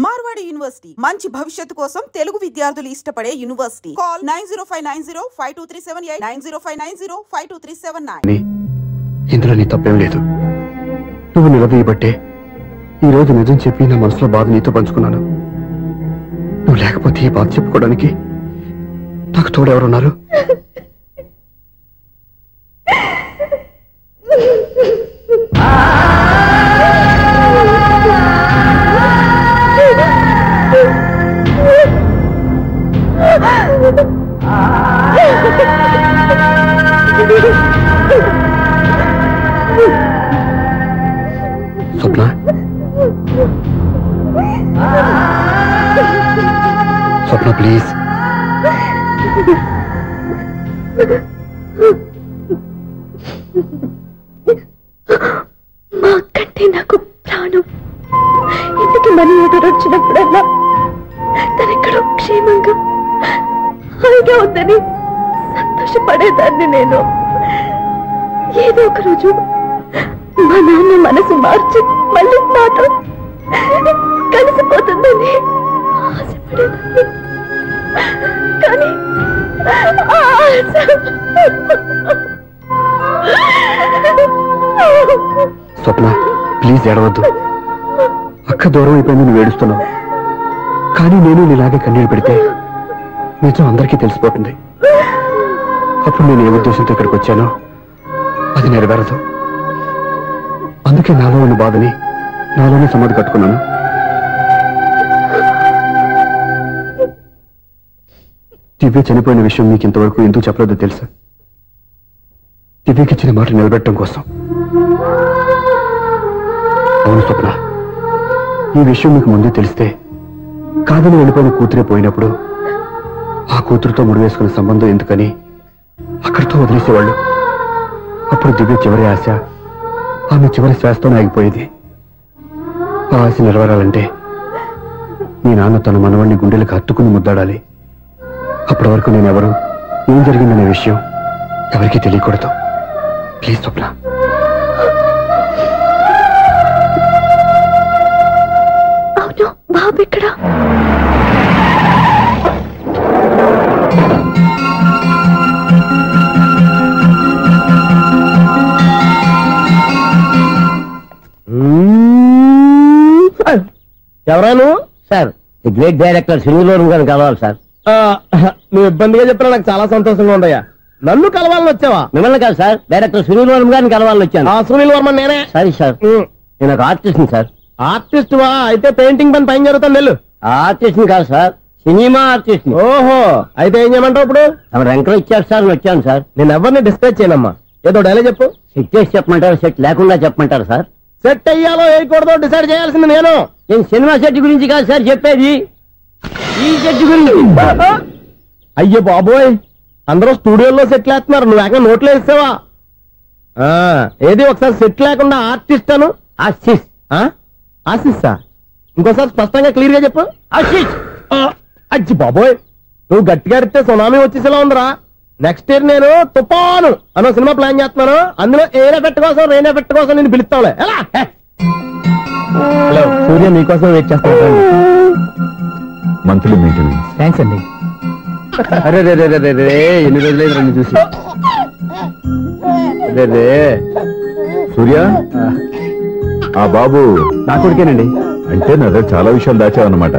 Marwadi university మంచి భవిష్యత్తు కోసం తెలుగు విద్యార్థులు ఇష్టపడే యూనివర్సిటీ. కాల్ 9059052378 9059052379. ఇందులో నీ తప్పేం లేదు. నువ్వు నిలదీయబట్టే ఈ రోజు నిజం చెప్పి నా మనసులో బాధ నీతో పంచుకున్నాను. నువ్వు లేకపోతే ఈ బాధ చెప్పుకోవడానికి నాకు తోడెవరున్నారు? స్వప్న, స్వప్న ప్లీజ్. మా కంటే నాకు ప్రాణం. ఇంటికి మనీ ఎదురు వచ్చినప్పుడల్లా తనెక్కడో క్షేమంగా హాయిగా ఉందని సంతోషపడేదాన్ని నేను. ఏదో ఒక రోజు మా నాన్న మనసు మార్చి మళ్ళీ నాతో కలిసిపోతుందని ఆశపడేదాన్ని. కానీ స్వప్న ప్లీజ్ ఏడవద్దు. అక్క దూరం అయిపోయింది, నువ్వు ఏడుస్తున్నావు. కానీ నేను నీలాగే కన్నీళ్ళు పెడితే నిజం అందరికీ తెలిసిపోతుంది. అప్పుడు నేను ఏ ఉద్దేశంతో ఇక్కడికి వచ్చానో అది నెరవేరదు. అందుకే నాలో ఉన్న బాధని నాలోనే సమాధి కట్టుకున్నాను. దివ్య చనిపోయిన విషయం మీకు ఇంతవరకు ఎందుకు చెప్పలేదో తెలుసా? దివ్యకి ఇచ్చిన మాట నిలబెట్టడం కోసం. అవును స్వప్న, ఈ విషయం మీకు ముందే తెలిస్తే కాదని వెళ్ళిపోయిన కూతురే పోయినప్పుడు ఆ కూతురుతో ముడివేసుకున్న సంబంధం ఎందుకని అక్కడితో వదిలేసేవాళ్ళు. అప్పుడు దివ్య చివరి ఆశ ఆమె చివరి శ్వాసతోనే ఆగిపోయేది. ఆ ఆశ నెరవేరాలంటే మీ నాన్న తన మనవాడిని గుండెలకు హత్తుకుని ముద్దాడాలి. అప్పటి వరకు నేనెవరు, ఏం జరిగిందనే విషయం ఎవరికీ తెలియకూడదు. ప్లీజ్ స్వప్న. అవును బాబు ఇక్కడ. ఎవరాను sir? The great director Sunil గారిని కలవాలి సార్. నువ్వు ఇబ్బందిగా చెప్పినా నాకు చాలా సంతోషంగా ఉందయ్యా. నన్ను కలవాలని వచ్చావా? మిమ్మల్ని కాదు సార్, డైరెక్టర్ సునీల్ వర్మ గారిని కలవాలని వచ్చాను. సునీల్ వర్మ నేనే. సరే సార్, నేను ఒక ఆర్టిస్ట్ సార్. ఆర్టిస్ట్ వా? అయితే పెయింటింగ్ పని పైన జరుగుతాను. వెళ్ళు. ఆర్టిస్ట్ కాదు సార్, సినిమా ఆర్టిస్ట్. ఓహో, అయితే ఏం చేయమంటావు ఇప్పుడు? తమ రంకలు ఇచ్చారు సార్, వచ్చాను సార్. నేను ఎవరిని డిస్కస్ చేయనమ్మా. ఏదో డైలాగ్ చెప్పు. సెట్ చేసి చెప్పమంటారు, సెట్ లేకుండా చెప్పమంటారు సార్? సెట్ అయ్యాలో వేయకూడదో డిసైడ్ చేయాల్సింది నేను. నేను సినిమా సెట్ గురించి కాదు సార్ చెప్పేది, ఈ సెట్ గురించి. అయ్యో బాబోయ్, అందరూ స్టూడియోలో సెట్ వేస్తున్నారు, నువ్వు ఏకంగా నోట్లో వేస్తావా? ఏది ఒకసారి సెట్ లేకుండా ఆర్టిస్ట్ అను. ఆశిష్. ఆశిస్సా? ఇంకోసారి స్పష్టంగా క్లియర్ గా చెప్పు. ఆశిష్. అజ్జి బాబోయ్, నువ్వు గట్టిగా అడితే సునామీ వచ్చేసేలా ఉందిరా. నెక్స్ట్ ఇయర్ నేను తుఫాను అన్న సినిమా ప్లాన్ చేస్తున్నాను. అందులో ఎయిర్ ఎఫెక్ట్ కోసం, రెయిన్ ఎఫెక్ట్ కోసం నేను పిలుస్తావులే. ఎలా? హలో సూర్య, నీకోసం వెయిట్ చేస్తాను. Monthly maintenance. థ్యాంక్స్ అండి. అరే రే రే రే రే, ఎన్ని రోజులైంది రండి చూసి. రే సూర్య, ఆ బాబు నా కొడుకేనండి. అంటే నా దగ్గర చాలా విషయాలు దాచావన్నమాట.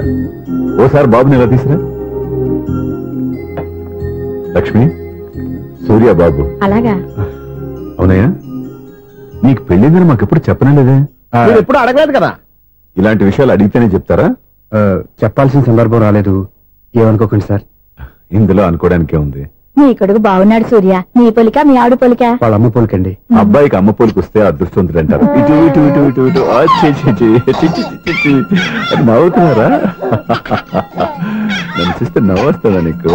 ఓసారి బాబుని ఇలా తీసురా. లక్ష్మి, సూర్య బాబు. అలాగా? అవునయ్యా, నీకు పెళ్ళిందని మాకెప్పుడు చెప్పనలేదే. ఎప్పుడు అడగలేదు కదా. ఇలాంటి విషయాలు అడిగితేనే చెప్తారా? చెప్పాల్సిన సందర్భం రాలేదు, ఏమనుకోకండి సార్. ఇందులో అనుకోవడానికే ఉంది. నీ కొడుకు బాగున్నాడు సూర్య. నీ పోలిక మీ ఆవిడ పోలిక? వాళ్ళ అమ్మ పోలికండి. అబ్బాయికి అమ్మ పోలికి వస్తే అదృష్టవంతుడు అంటారు. ఇటు ఇటు ఇటు ఇటు ఇటు అది నవ్వుతున్నారా? నన్ను చూస్తే నవ్వొస్తుందా నీకు?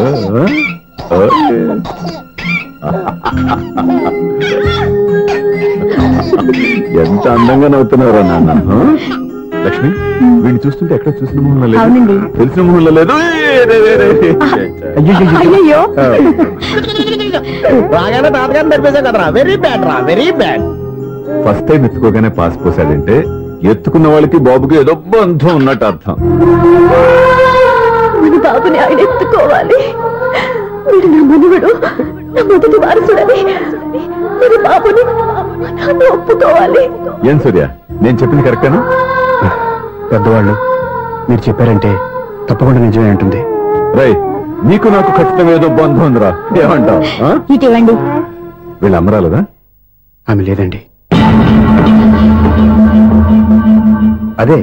ఎంత అందంగా నవ్వుతున్నారా నాన్న. లక్ష్మి, వీడిని చూస్తుంటే ఎక్కడ చూసిన మొహంలో లేదు, తెలిసిన మొహంలో లేదు. అయ్యో, రాగానే తాతగారిని తెరిపేశాం కదరా. వెరీ బ్యాడ్ రా, వెరీ బ్యాడ్. ఫస్ట్ టైం ఎత్తుకోగానే పాస్ పోసాడంటే ఎత్తుకున్న వాళ్ళకి బాబుకి ఏదో బంధం ఉన్నట్టు అర్థం. మన బాబుని ఆయన ఎత్తుకోవాలి. వీడు నా మనవడు, నా మొదటి వారసుడని మన బాబుని ఒప్పుకోవాలి. ఏం సూర్య, నేను చెప్పింది కరెక్టేనా? పెద్దవాళ్ళు మీరు చెప్పారంటే తప్పకుండా నిజమే ఉంటుంది. రై, నీకు నాకు ఖచ్చితంగా ఏదో బంధం ఉందిరా, ఏమంటావు? ఇటువంటి వీళ్ళు అమ్మరాలదా? ఆమె లేదండి. అదే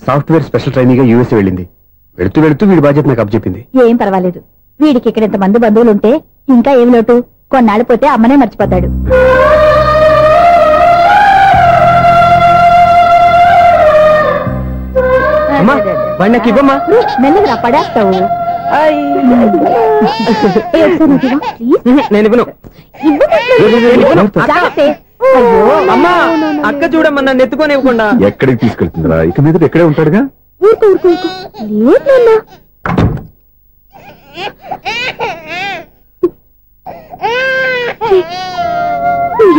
సాఫ్ట్వేర్ స్పెషల్ ట్రైనింగ్ గా యూఎస్ వెళ్ళింది. వెళుతూ వెళుతూ వీడి బాధ్యత నాకు అప్పచెప్పింది. ఏం పర్వాలేదు. వీడికి ఇక్కడ ఇంతమంది బంధువులు ఉంటే ఇంకా ఏమి లోటు. కొన్నాళ్ళు పోతే అమ్మనే మర్చిపోతాడు. మెల్లగా పడేస్తావు. నేను ఇవ్వను. అమ్మా, అక్క చూడమ్మా, నన్ను ఎత్తుకొని ఇవ్వకుండా. ఎక్కడికి తీసుకెళ్తుందిరా? ఇక మీద ఎక్కడే ఉంటాడుగా.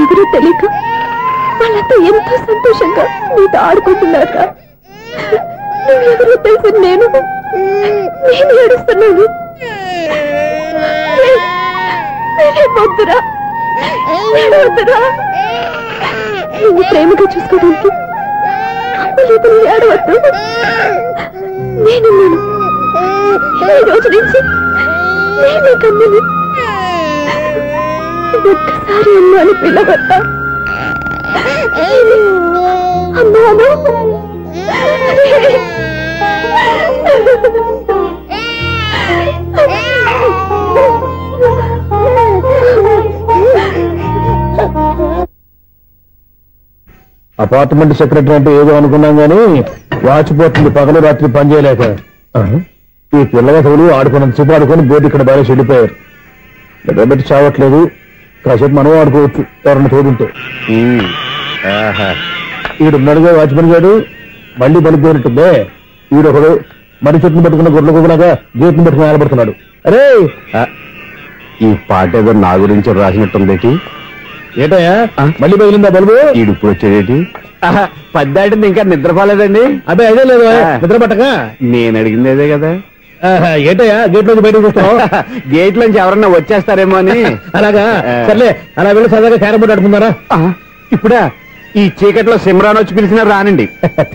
ఎవరూ తెలియక వాళ్ళంతా ఎంతో సంతోషంగా నీతో ఆడుకుంటున్నారా? నువ్వెవరో తెలిసి నేను ఏడుస్తున్నాను. వద్దురా, వద్దురా. నువ్వు ప్రేమగా చూసుకోవడానికి అమ్మలేదు, ఏడవద్దు. నేనున్నాను. ఈ రోజు నుంచి నేనే కన్నని. ఒక్కసారి అమ్మాని పిల్లవద్దా? అమ్మాను. అపార్ట్మెంట్ సెక్రటరీ అంటే ఏదో అనుకున్నాం గానీ వాచిపోతుంది పగలు రాత్రి పని చేయలేక. ఈ పిల్లగతులు ఆడుకున్నంత సేపు ఆడుకొని బోర్డు ఇక్కడ బాగా చెడిపోయారు. నిద్రబెట్టి చావట్లేదు. కాసేపు మనం ఆడుకోవచ్చు ఎవరన్నా తోడుంటే. ఈడున్నాడుగా వాచ్మెన్ గారు, మళ్ళీ బలిపోయినట్టుందే. ఈడొకడు మరి చెట్టును పట్టుకున్న గొడ్ల కుక్కలాగా గేట్ని పట్టుకుని నిలబడుతున్నాడు. అరే, ఈ పాట ఏదో నా గురించి రాసినట్టుంది. ఏటయ్యా మళ్ళీ పగిలిందా బల్బు? ఈడు ఇప్పుడు వచ్చేదేటి? పద్దాటింది ఇంకా నిద్రపోలేదండి. అదే అదే లేదు నిద్ర పట్టక. నేను అడిగింది అదే కదా. ఏటయ్యా గేట్ లోంచి బయటకు వస్తావు? గేట్ లోంచి ఎవరన్నా వచ్చేస్తారేమో అని. అలాగా, సర్లే అలా వెళ్ళి సరదాగా క్యారం బోర్డు ఆడుకున్నారా? ఇప్పుడా? ఈ చీకట్లో సిమ్రాన్ వచ్చి పిలిచినా రానండి.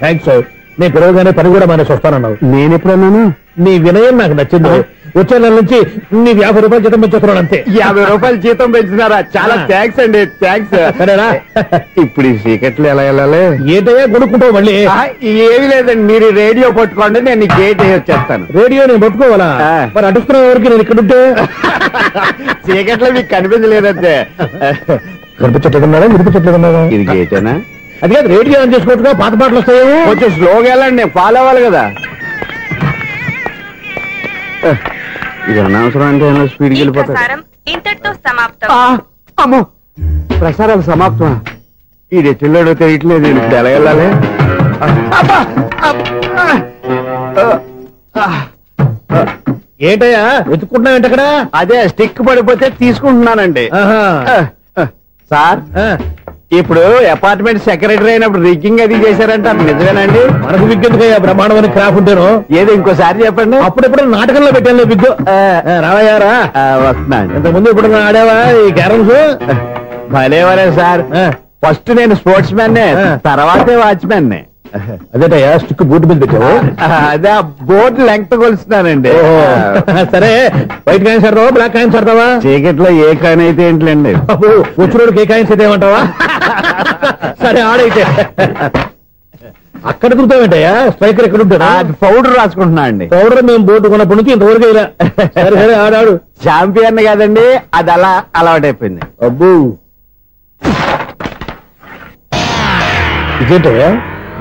థ్యాంక్స్. నేను పిలవగానే పని కూడా మానేసి వస్తానన్నావు. నేను ఎప్పుడన్నాను? నీ వినయం నాకు నచ్చింది. వచ్చే నెల నుంచి నీ 50 రూపాయలు జీతం పెంచుతున్నాను అంతే. 50 రూపాయలు జీతం పెంచినారా? చాలా థ్యాంక్స్ అండి, థ్యాంక్స్. సరేనా? ఇప్పుడు ఈ చీకట్లో ఎలా వెళ్ళాలి? ఏంటయ్యా కొనుక్కుంటావు మళ్ళీ? ఏమి లేదండి, మీరు రేడియో పట్టుకోండి, నేను గేట్ వచ్చేస్తాను. రేడియో నేను పట్టుకోవాలా? మరి అడుస్తున్న వరకు నేను ఇక్కడ ఉంటే చీకట్లో మీకు కనిపించలేదంటే. కనిపించట్లేదన్నాడా వినిపించట్లేదన్నాడా? ఇది గేటేనా? అది కాదు, రేడియో ఆన్ చేసుకోవచ్చుగా, పాత పాటలు వస్తాయేమో. కొంచెం స్లోగా వెళ్ళండి, నేను ఫాలో అవ్వాలి కదా. ఇది అనవసరం అంటే స్పీడ్కి వెళ్ళిపోతాడు. ఇంతటితో సమాప్తం. అమ్మో, ప్రసారాలు సమాప్తం. ఇది ఎట్టిల్లాడో తెలియట్లేదు. ఇప్పుడు ఎలా వెళ్ళాలి? ఏంటయ్యా వెతుక్కుంటున్నావు అక్కడ? అదే స్టిక్ పడిపోతే తీసుకుంటున్నానండి. సార్, ఇప్పుడు అపార్ట్మెంట్ సెక్రటరీ అయినప్పుడు రిగ్గింగ్ అది చేశారంటే అది నిజమేనండి? మనకు విగ్గెందుకయ్యా, బ్రహ్మాండమని క్రాఫ్ ఉంటాను. ఏదో ఇంకోసారి చెప్పండి. అప్పుడెప్పుడు నాటకంలో పెట్టాను విగ్గు. రావయ్యారా? వస్తున్నాను. ఇంతకుముందు ఇప్పుడు ఆడావా ఈ క్యారమ్స్? భలేవరే సార్. ఫస్ట్ నేను స్పోర్ట్స్ మ్యాన్, తర్వాతే వాచ్మెన్. అదేటయ్యా స్టిక్ బూట్ మీద పెట్టావు? అదే బోర్డు లెంగ్త్ కొలుస్తున్నానండి. సరే, వైట్ కాయిన్స్ ఆడతావా బ్లాక్ కాయిన్స్ ఆడతావా? చీకట్లో ఏ కాయిన్ అయితే ఏంటండి. వచ్చినోడికి ఏ కాయిన్స్ అయితే ఏమంటావా? సరే ఆడైతే. అక్కడ దొరుకుతావేంటయ్యా? స్ట్రైకర్ ఎక్కడ ఉంటారా? పౌడర్ రాసుకుంటున్నా అండి. పౌడర్ మేము బోర్డు కొన్నప్పటి నుంచి ఇంతవరకు ఇలా. సరే సరే ఆడాడు. ఛాంపియన్ కాదండి, అది అలా అలవాటైపోయింది. అబ్బు, ఇదేంటయ్యా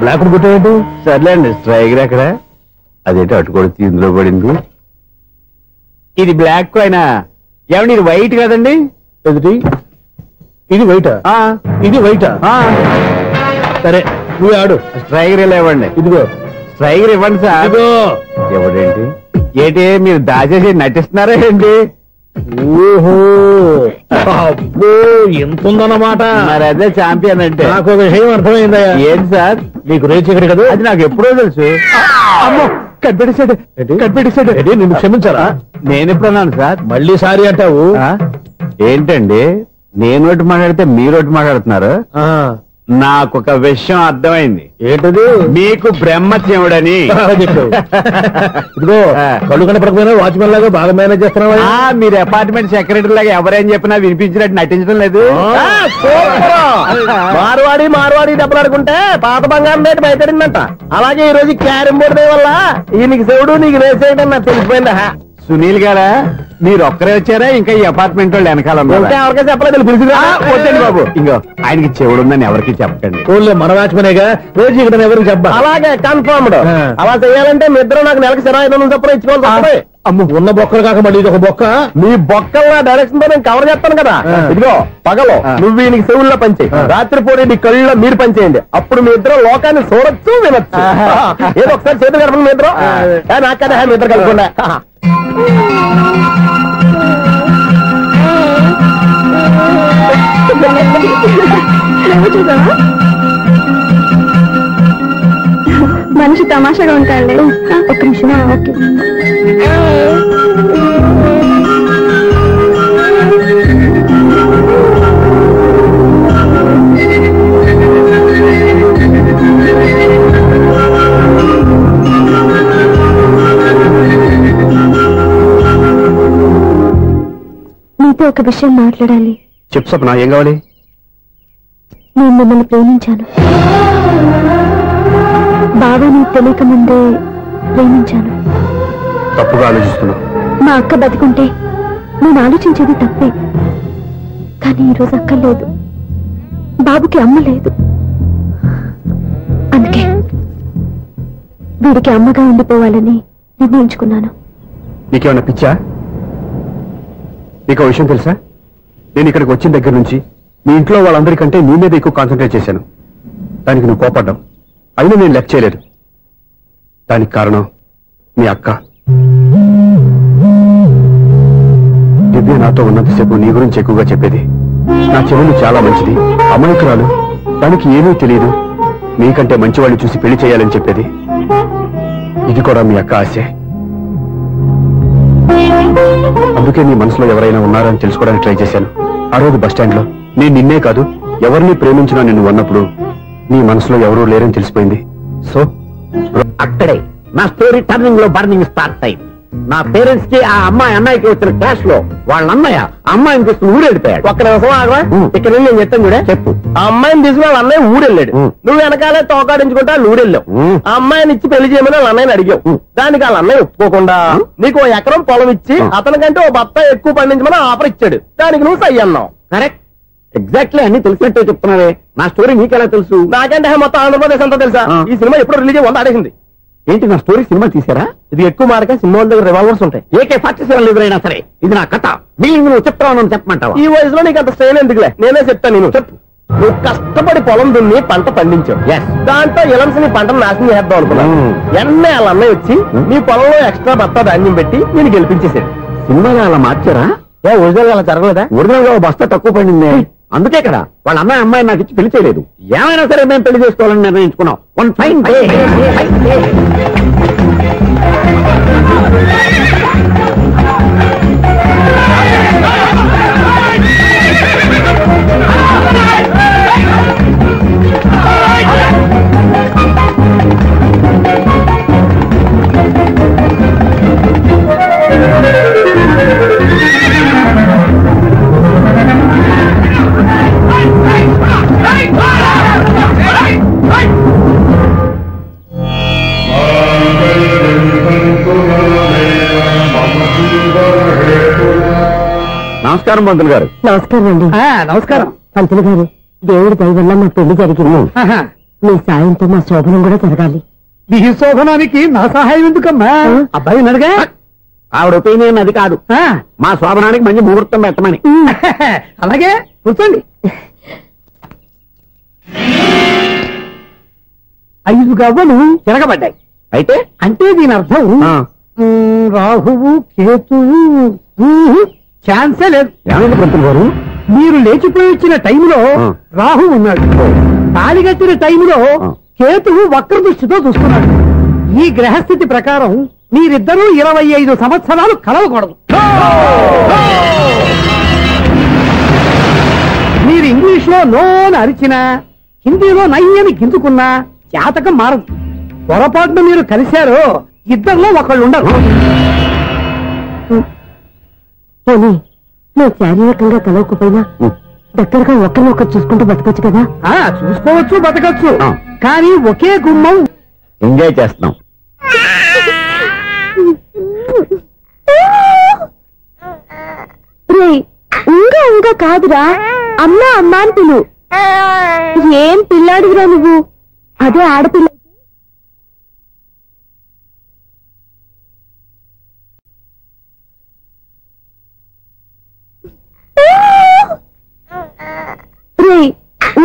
బ్లాక్ కొట్టాడు? సర్లేండి, స్ట్రైకర్ ఎక్కడ? అదేంటి అటుకొడితే ఇందులో పడింది. ఇది బ్లాక్ కాయినా? ఏమండి ఇది వైట్ కదండి? ఎదుటి ఇది వైటా? ఇది వైటా? సరే నువ్వు ఆడు. స్ట్రైకర్ ఇలా ఇవ్వండి. ఇదిగో స్ట్రైకర్ ఇవ్వండి సార్. ఇదిగో. ఎవడేంటి? ఏంటి మీరు దాచేసి నటిస్తున్నారా ఏంటి? ఓహో అబ్బో ఎంత ఉందన్నమాట. మరి అదే ఛాంపియన్ అంటే. నాకు ఒక విషయం అర్థమైందయ్యా. ఏంటి సార్? మీకు రేచి ఇక్కడ కదా? అది నాకు ఎప్పుడో తెలుసు. అమ్మో కనిపెట్టేశాడు. నిన్ను క్షమించారా? నేను ఎప్పుడన్నాను సార్? మళ్ళీ సారీ అంటావు. ఏంటండి నేనోటి మాట్లాడితే మీరోటి మాట్లాడుతున్నారు? నాకు ఒక విషయం అర్థమైంది. ఏంటది? మీకు బ్రహ్మత్యముడని చెప్పావు. ఇదిగో కళ్ళు కనపడకపోయినా వాచ్మెన్ లాగా బాగా మేనేజ్ చేస్తున్నావా? మీరు అపార్ట్మెంట్ సెక్రటరీ లాగా ఎవరేం చెప్పినా వినిపించినట్టు నటించడం లేదు. మార్వాడి దెబ్బలాడుకుంటే పాత బంగారం రేటు బయటడిందంట. అలాగే ఈ రోజు క్యారం బోర్డు వల్ల ఈయనకి శివుడు నీకు రేసేయడం నాకు తెలిసిపోయిందా? సునీల్ గారా మీరు ఒక్కరే వచ్చారా? ఇంకా ఈ అపార్ట్మెంట్ వాళ్ళు వెనకాల ఎవరికీ చెప్పలేదు. పిలిచిగా వద్దండి బాబు. ఇంకో ఆయనకి చెవుడు ఉందని ఎవరికి చెప్పకండి. మన వాచ్మనేగా రోజు ఇక్కడ ఎవరికి చెప్ప. అలాగే కన్ఫర్మ్డ్. అలా చేయాలంటే మీ ఇద్దరు నాకు నెలకు సరా 500 చొప్పున ఇచ్చుకోవాలి. అమ్మ ఉన్న బొక్కలు కాక మళ్ళీ ఇది ఒక బొక్క. మీ బొక్కల డైరెక్షన్ తో నేను కవర్ చేస్తాను కదా. ఇదిగో పగలో నువ్వు ఈయనకి చెవుల్లో పనిచేయి, రాత్రి పూట నీ కళ్ళలో మీరు పనిచేయండి. అప్పుడు మీ ఇద్దరు లోకాన్ని చూడొచ్చు వినొచ్చు. ఏదో ఒకసారి చేతులు కలపండి మీ ఇద్దరు. నాకనే మీ ఇద్దరు కలపకుండా. మనిషి తమాషాగా ఉంటాడు. ఒక నిమిషం. ఓకే నీతో ఒక విషయం మాట్లాడాలి. చెప్పు సప్న, ఏం కావాలి? నేను మిమ్మల్ని ప్రేమించాను. బాగా నీకు తెలియక ముందే ప్రేమించాను. తప్పుగా ఆలోచిస్తున్నా. మా అక్క బతికుంటే నేను ఆలోచించేది తప్పే. కానీ ఈరోజు అక్క లేదు, బాబుకి అమ్మ లేదు. అందుకే వీడికి అమ్మగా ఉండిపోవాలని నిర్ణయించుకున్నాను. నీకేమన్నా పిచ్చా? నీకు విషయం తెలుసా? నేను ఇక్కడికి వచ్చిన దగ్గర నుంచి మీ ఇంట్లో వాళ్ళందరికంటే నీ మీద ఎక్కువ కాన్సన్ట్రేట్ చేశాను. దానికి నువ్వు కోపడ్డావు. అయినా నేను లెక్క చేయలేదు. దానికి కారణం మీ అక్క. దివ్య నాతో ఉన్నంతసేపు నీ గురించి ఎక్కువగా చెప్పేది. నా చెల్లెలు చాలా మంచిది, అమాయకురాలు, దానికి ఏమీ తెలియదు, మీకంటే మంచివాళ్ళు చూసి పెళ్లి చేయాలని చెప్పేది. ఇది కూడా మీ అక్క ఆశే. అందుకే నీ మనసులో ఎవరైనా ఉన్నారని తెలుసుకోవడానికి ట్రై చేశాను. ఆ రోజు బస్టాండ్ లో నేను నిన్నే కాదు ఎవరిని ప్రేమించినా నిన్ను అన్నప్పుడు నీ మనసులో ఎవరూ లేరని తెలిసిపోయింది. సో అక్కడే నా స్టోరీ టర్నింగ్ లో బర్నింగ్ స్టార్ట్ అయింది. నా పేరెంట్స్ కి ఆ అమ్మాయి అన్నయ్యకి వచ్చిన క్లాష్ లో వాళ్ళ అన్నయ్య ఆ అమ్మాయిని తీసుకుని ఊరెళ్ళిపోయాడు. ఒక్క నిమిషం ఆగవా? ఇక్కడ నేను చెప్తాను కూడా. చెప్పు. ఆ అమ్మాయిని తీసుకుని వాళ్ళ అన్నయ్య ఊరెళ్ళాడు. నువ్వు వెనకాలే తోకాడించుకుంటా ఊరెళ్ళావు. ఆ అమ్మాయిని ఇచ్చి పెళ్లి చేయమని వాళ్ళ అన్నయ్యని అడిగావు. దానికి వాళ్ళ అన్నయ్య ఒప్పుకోకుండా నీకు 1 ఎకరం పొలం ఇచ్చి అతనికంటే 1 బత్త ఎక్కువ పండించమని ఆఫర్ ఇచ్చాడు. దానికి నువ్వు సై అన్నావు. కరెక్ట్, ఎగ్జాక్ట్లీ అన్ని తెలిసినట్టే చెప్తున్నావే. నా స్టోరీ నీకెలా తెలుసు? నాకంటే మొత్తం ఆంధ్రప్రదేశ్ అంతా తెలుసా? ఈ సినిమా ఎప్పుడు రిలీజ్ అయ్యి 100 ఆడేసింది. ఏంటి నా స్టోరీ సినిమా తీసారా? ఇది ఎక్కువ మార్గా సినిమా దగ్గర రివాల్వర్స్ ఉంటాయి. AK-47 ఎదురైనా సరే ఇది నా కథ. నువ్వు చెప్తావు చెప్పమంటావా? ఈ వయసులో నీకు అంత స్ట్రెయిన్ ఎందుకులే, నేనే చెప్తాను. నేను చెప్పు. నువ్వు కష్టపడి పొలం దున్ని పంట పండించావు. దాంతో ఇలమ్స్ నీ పంటను నాశనం చేద్దాం అనుకున్నాను. ఎన్నే వాళ్ళ అన్నయ్య వచ్చి నీ పొలంలో ఎక్స్ట్రా బత్తా ధాన్యం పెట్టి నేను గెలిపించేసాడు. సినిమాలో అలా మార్చారా? ఒరిజినల్ అలా జరగలేదా? ఒరిజినల్ గా బస్తా తక్కువ పండింది. అందుకే కదా వాళ్ళ అమ్మాయి నాకు ఇచ్చి పెళ్లి చేయలేదు. ఏమైనా సరే మేము పెళ్లి చేసుకోవాలని నిర్ణయించుకున్నాం. వన్ ఫైన్ డే నమస్కారం పంతులు గారు. నమస్కారం అండి. నమస్కారం పంతులు గారు, దేవుడి దయ వల్ల మా పెళ్లి జరిగింది. మీ సాయంతో మా శోభనం కూడా జరగాలి. మీ శోభనానికి నా సహాయం ఎందుకమ్మా? అబ్బాయి ఉన్నాడుగా. ఆవిడ ఒపీనియన్ అది కాదు, మా శోభనానికి మంచి ముహూర్తం పెట్టమని. అలాగే కూర్చోండి. 5 గవ్వలు తిరగబడ్డాయి. అయితే అంటే దీని అర్థం రాహువు కేతువు ఛాన్సే లేదు. ఏమైంది పంతులు గారు? మీరు లేచిపోయి వచ్చిన టైంలో రాహు ఉన్నాడు, తాళిగట్టిన టైంలో కేతువు వక్ర దృష్టితో చూస్తున్నాడు. ఈ గ్రహస్థితి ప్రకారం మీరిద్దరూ 25 సంవత్సరాలు కలవకూడదు. మీరు ఇంగ్లీష్ లో నోని అరిచినా, హిందీలో నయ్యని గింజుకున్నా జాతకం మారదు. పొరపాటున మీరు కలిశారో ఇద్దరిలో ఒకళ్ళు ఉండరు. నువ్వు శారీరకంగా కలవకపోయినా దగ్గరగా ఒకరినొకరు చూసుకుంటూ బతకొచ్చు కదా. చూసుకోవచ్చు, బతకచ్చు, కానీ ఒకే గుమ్మం ఎంజాయ్ చేస్తున్నాం. ఇంకా ఇంకా కాదురా, అమ్మా అమ్మా అని పిలు. ఏం పిల్లాడివిరా నువ్వు? అదే ఆడపిల్ల.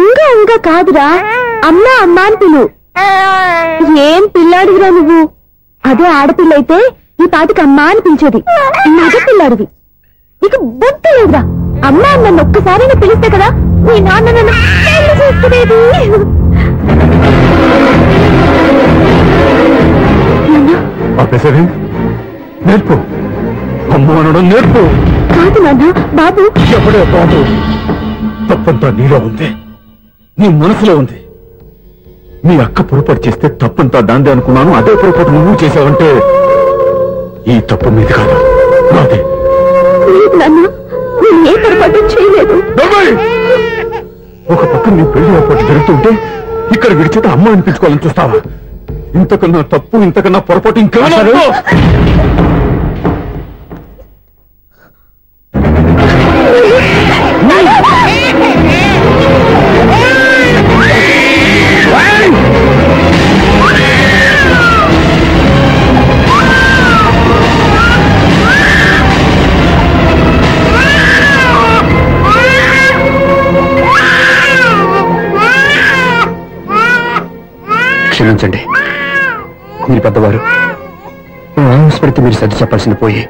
ఇంకా ఇంకా కాదురా, అమ్మా అమ్మా అని పిలు. ఏం పిల్లాడివిరా నువ్వు? అదే ఆడపిల్ల అయితే ఈ పాటికి అమ్మా అని పిలిచేది. మగ పిల్లాడివి, నీకు బుద్ధి లేదురా. అమ్మా నన్ను ఒక్కసారైనా పిలిస్తే కదా మీ నాన్న నన్ను పెళ్లి చేసుకునేది. నేర్పు, అమ్మ అనడం నేర్పు. కాదు నాన్న, బాబు. ఎప్పుడే బాబు, తప్పంతా నీలో ఉంది, నీ మనసులో ఉంది. మీ అక్క పొరపాటు చేస్తే తప్పంతా దాందే అనుకున్నాను. అదే పొరపాటు నువ్వు చేసావంటే ఈ తప్పు మీది కాదు, నాదే. నాన్న, నేను ఏ పొరపాటు చేయలేదు. ఒక పక్క నీ పెళ్లి ఏర్పాటు జరుగుతుంటే ఇక్కడ విడిచేత అమ్మ అనిపించుకోవాలని చూస్తావా? ఇంతకన్నా తప్పు, ఇంతకన్నా పొరపాటు ఇంకేమన్నా? క్షమించండి, మీరు పెద్దవారు. ఆవేశపడితే మీరు సర్ది చెప్పాల్సింది పోయి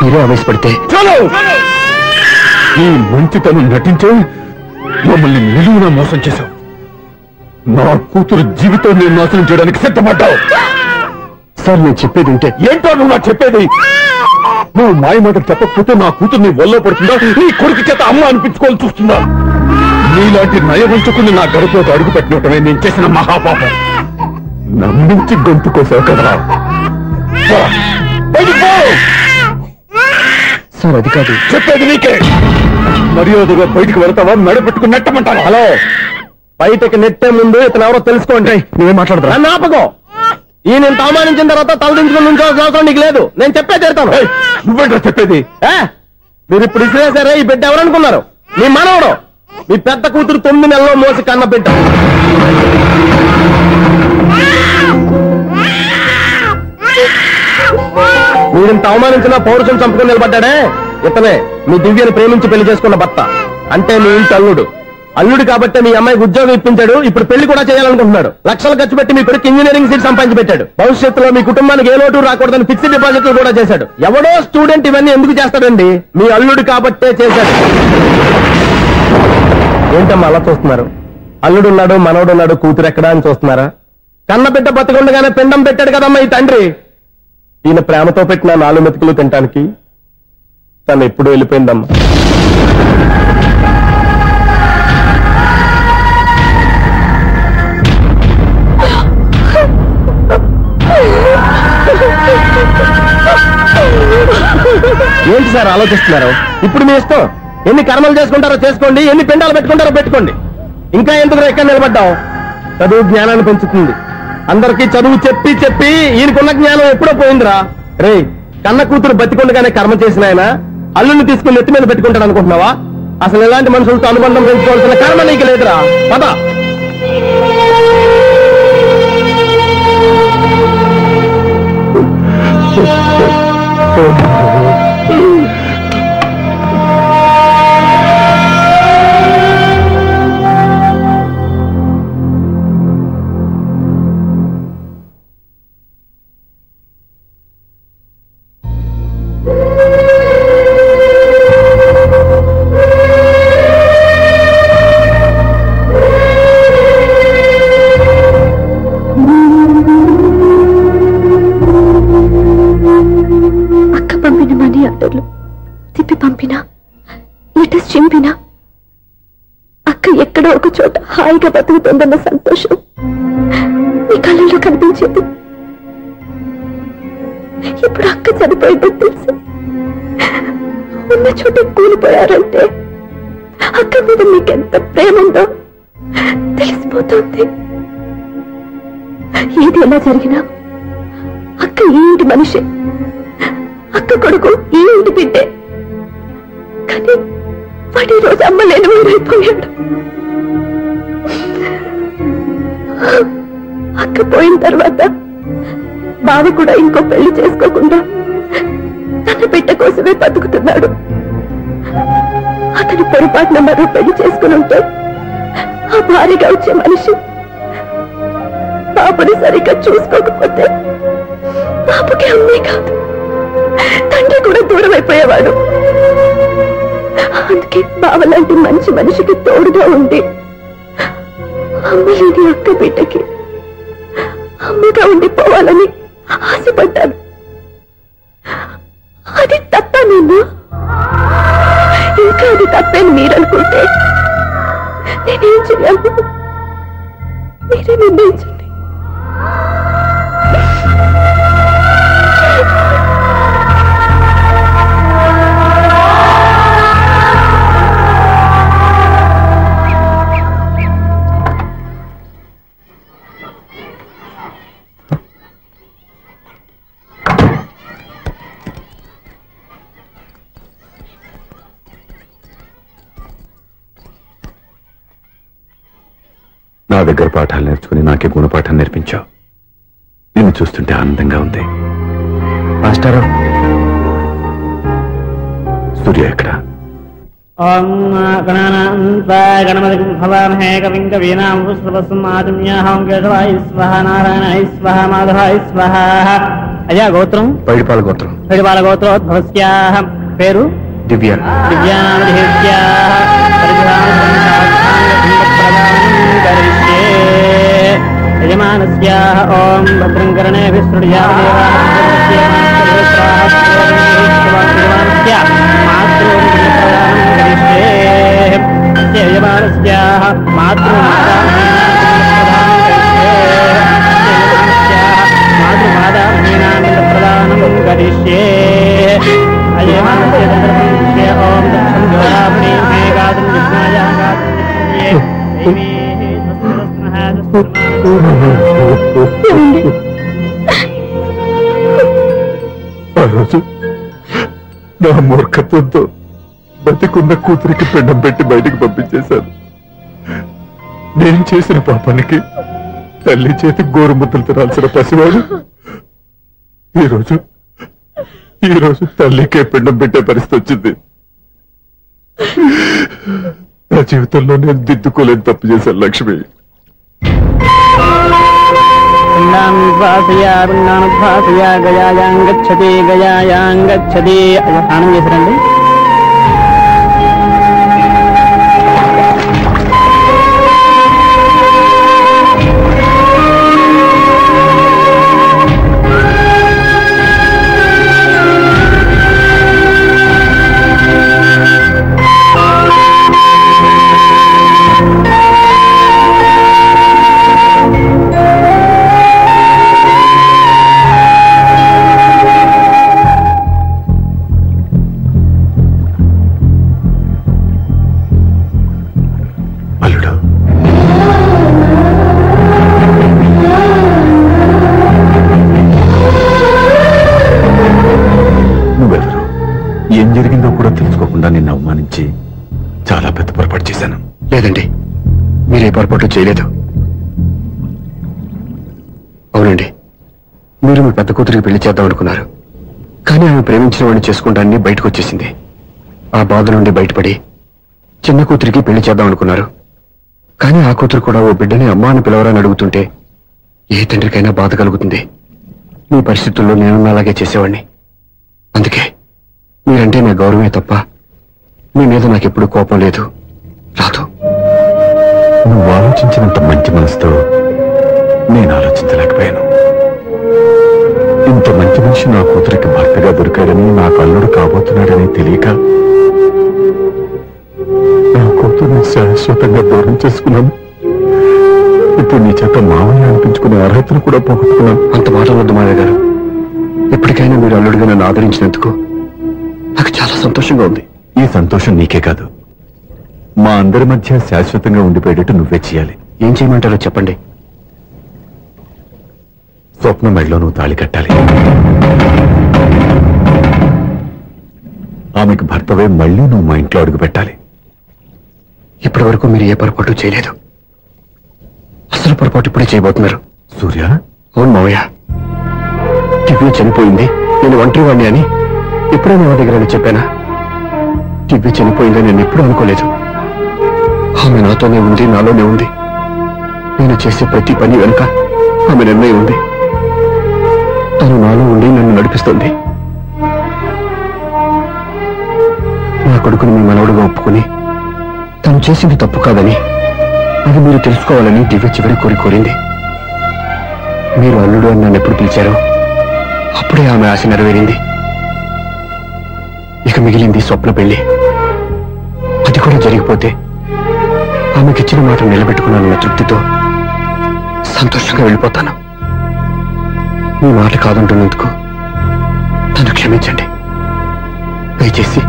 మీరే ఆవేశపడితే ఈ మంచితనం నటించే మమ్మల్ని నిలువున మోసం చేశావు. నా కూతురు జీవితాన్ని నాశనం చేయడానికి సిద్ధపడ్డావు. సార్, నేను చెప్పేది ఉంటే ఏంటో నువ్వు నాకు చెప్పేది? నువ్వు మాయ మాటలు చెప్పకపోతే నా కూతుర్ని వల్ల పడుతుందా, నీ కొడుకు చేత అమ్మ అనిపించుకోవాలని చూస్తుందా? నీలాంటి నయవంచుకుని నా గడుపులోకి అడుగు పెట్టినట్టమే నేను చేసిన మహాపాపం. నమ్మించి గొంతు కోసావు కదా. సార్, అది కాదు చెప్పేది నీకే. మర్యాదగా బయటికి వెళ్తావా, మెడ పెట్టుకుని నెట్టమంటావా? హలో, బయటకి నెట్టే ముందు ఇతను ఎవరో తెలుసుకోండి. నువ్వే మాట్లాడతా. నన్ను ఆపకో. ఈయన అవమానించిన తర్వాత తలదించుకుని నుంచోవాల్సిన అవసరం నీకు లేదు. నేను చెప్పే తీరుతాను. నువ్వేంటో చెప్పేది? మీరు ఇప్పుడు ఇసిరేసారే, ఈ బిడ్డ ఎవరనుకున్నారు? మీ మనవడు, మీ పెద్ద కూతురు 9 నెలల్లో మోసి కన్న బిడ్డ. మీరింత అవమానించిన పౌరుషం చంపుకుని నిలబడ్డాడే, ఇతనే మీ దివ్యను ప్రేమించి పెళ్లి చేసుకున్న భర్త. అంటే మీ ఇంటి అల్లుడు. అల్లుడు కాబట్టి మీ అమ్మాయికి ఉద్యోగం ఇప్పించాడు. ఇప్పుడు పెళ్లి కూడా చేయాలనుకుంటున్నాడు. లక్షలు ఖర్చు పెట్టి మీ కొడుకు ఇంజనీరింగ్ సీట్ సంపాదించి పెట్టాడు. భవిష్యత్తులో మీ కుటుంబానికి ఏ లోటు రాకూడదని ఫిక్స్డ్ డిపాజిట్లు కూడా చేశాడు. ఎవడో స్టూడెంట్ ఇవన్నీ ఎందుకు చేస్తాడండి? మీ అల్లుడు కాబట్టే చేశాడు. ఏంటమ్మా అలా చూస్తున్నారు? అల్లుడున్నాడు, మనవడున్నాడు, కూతురు ఎక్కడా అని చూస్తున్నారా? కన్నబిడ్డ బతికుండగానే పిండం పెట్టాడు కదమ్మా ఈ తండ్రి. ఈయన ప్రేమతో పెట్టిన 4 మెతుకులు తినటానికి తను ఎప్పుడు వెళ్ళిపోయిందమ్మా. ఏంటి సార్ ఆలోచిస్తున్నారు? ఇప్పుడు మీ ఇష్టం. ఎన్ని కర్మలు చేసుకుంటారో చేసుకోండి, ఎన్ని పిండాలు పెట్టుకుంటారో పెట్టుకోండి. ఇంకా ఎందుకు ఎక్కడ నిలబడ్డావు? చదువు జ్ఞానాన్ని పెంచుతుంది. అందరికీ చదువు చెప్పి చెప్పి ఈయనకున్న జ్ఞానం ఎప్పుడో పోయిందిరా. రే, కన్న కూతురు బతికొండగానే కర్మ చేసిన ఆయన అల్లుని తీసుకుని ఎత్తి మీద పెట్టుకుంటాడు అనుకుంటున్నావా? అసలు ఎలాంటి మనుషులతో అనుబంధం పెంచుకోవాల్సిన కర్మ నీకు లేదురా. పద. కబుర్లు తిప్పి పంపినా లెటర్స్ చింపినా అక్క ఎక్కడో ఒక చోట హాయిగా బతుకుతుందన్న సంతోషం నీ కళ్ళల్లో కనిపించేది. ఇప్పుడు అక్క చనిపోయిందని తెలిసి ఉన్న చోట కూలిపోయారంటే అక్క మీద నీకెంత ప్రేమ ఉందో తెలిసిపోతుంది. ఏది ఎలా జరిగినా అక్క ఈ ఇంటి మనిషి, అక్క కొడుకు ఈ ఇంటి బిడ్డే. కానీ వాడి రోజు అమ్మ లేని ఊరైపోయాడు. అక్క పోయిన తర్వాత బావ కూడా ఇంకో పెళ్లి చేసుకోకుండా తన బిడ్డ కోసమే బతుకుతున్నాడు. అతను పొరపాటున మరో పెళ్లి చేసుకుని ఉంటే ఆ భారీగా వచ్చే మనిషి బాబుని సరిగ్గా చూసుకోకపోతే బాబుకి అమ్మే కాదు తండ్రి కూడా దూరం అయిపోయేవాడు. అందుకే బావలాంటి మంచి మనిషికి తోడుగా ఉండి అమ్మ లేని అక్క బిడ్డకి అమ్మగా ఉండిపోవాలని ఆశపడ్డాను. అది తప్ప నేను ఇంకా అది తప్పని మీరనుకుంటే నేనేం చేయాలి? మీరే నిర్ణయించండి. నా దగ్గర పాఠాలు నేర్చుకుని నాకే గుణపాఠం నేర్పించావు. నిన్ను చూస్తుంటే ఆనందంగా ఉంది. మాస్టారు, సూర్య ఎక్కడ? గణపతి భవామహే కవిం కవీనాం పుష్పవస్మాజమ్యాహం కేశవాయ స్వహ నారాయణాయ స్వహ మాధవాయ స్వహ. అయ్యా గోత్రం? పైడిపాల గోత్రం. పైడిపాల గోత్రోద్భవస్యాః. పేరు? దివ్య. దివ్యానామధేస్యాః. యజమానస్యాః ఓం భద్రం కర్ణేభిః యజమానస్యాః మాతృమాదామహీనానందప్రదానం కరిష్యే. ఓం దక్షం జ్యోరామణి మేఘాదం విఘ్నాయ ఆ రోజు నా మూర్ఖత్వంతో బతికున్న కూతురికి పిండం పెట్టి బయటికి పంపించేశాను. నేను చేసిన పాపానికి తల్లి చేతి గోరుముద్దలు తినాల్సిన పసివాడు ఈరోజు తల్లికే పిండం పెట్టే పరిస్థితి వచ్చింది. నా జీవితంలో నేను దిద్దుకోలేని తప్పు చేశాను లక్ష్మి. గయాయాంగచ్చతి గయాయాంగచ్చతి. స్నానం చేశారండి? ఏం జరిగిందో కూడా తెలుసుకోకుండా నిన్ను అవమానించి చాలా పెద్ద పొరపాటు చేశాను. లేదండి, మీరే పొరపాటు చేయలేదు. అవునండి, మీరు మీ పెద్ద కూతురికి పెళ్లి చేద్దాం అనుకున్నారు. కానీ ఆమె ప్రేమించిన వాడిని చేసుకుంటానని బయటకు వచ్చేసింది. ఆ బాధ నుండి బయటపడి చిన్న కూతురికి పెళ్లి చేద్దాం అనుకున్నారు. కానీ ఆ కూతురు కూడా ఓ బిడ్డని అమ్మా అని పిలవరని అడుగుతుంటే ఏ తండ్రికైనా బాధ కలుగుతుంది. మీ పరిస్థితుల్లో నేను అలాగే చేసేవాడిని. అందుకే మీరంటే నా గౌరవమే తప్ప మీ మీద నాకెప్పుడు కోపం లేదు, రాదు. నువ్వు ఆలోచించినంత మంచి మనసుతో నేను ఆలోచించలేకపోయాను. ఇంత మంచి మనిషి నా కూతురికి భర్తగా దొరికాడని నాకు అల్లుడు కాబోతున్నాడని తెలియక నా కూతుర్ని శాశ్వతంగా దూరం చేసుకున్నాను. ఇప్పుడు నీ చేత మామయ్య అనిపించుకునే అర్హతను కూడా పోగొట్టుకున్నాను. అంత మాట వద్దు మావయ్య గారు. ఎప్పటికైనా మీరు అల్లుడిగా నన్ను ఆదరించినందుకు నాకు చాలా సంతోషంగా ఉంది. ఈ సంతోషం నీకే కాదు, మా అందరి మధ్య శాశ్వతంగా ఉండిపోయేటట్టు నువ్వే చేయాలి. ఏం చేయమంటారో చెప్పండి. స్వప్న మెడలో నువ్వు తాళి కట్టాలి. ఆమెకు భర్తవే మళ్ళీ నువ్వు మా ఇంట్లో అడుగు పెట్టాలి. ఇప్పటి వరకు మీరు ఏ పొరపాటు చేయలేదు. అసలు పొరపాటు ఇప్పుడే చేయబోతున్నారు. సూర్య, అవును మావయ్య, దివ్య చనిపోయింది, నేను ఒంటరి వాడిని అని ఎప్పుడైనా నా దగ్గర చెప్పానా? దివ్య చనిపోయిందని నేను ఎప్పుడూ అనుకోలేదు. ఆమె నాతోనే ఉంది, నాలోనే ఉంది. నేను చేసే ప్రతి పని వెనుక ఆమె నిర్ణయం ఉంది. తను నాలో ఉండి నన్ను నడిపిస్తుంది. నా కొడుకుని మీ మనవడుగా ఒప్పుకుని తను చేసింది తప్పు కాదని, అది మీరు తెలుసుకోవాలని దివ్య చివరి కోరింది. మీరు అల్లుడు అని నన్ను ఎప్పుడు పిలిచారో అప్పుడే ఆమె ఆశ నెరవేరింది. ఇక మిగిలింది స్వప్న పెళ్లి. అది కూడా జరిగిపోతే ఆమెకిచ్చిన మాట నిలబెట్టుకున్నానన్న తృప్తితో సంతోషంగా వెళ్ళిపోతాను. మీ మాట కాదంటున్నందుకు నన్ను క్షమించండి. దయచేసి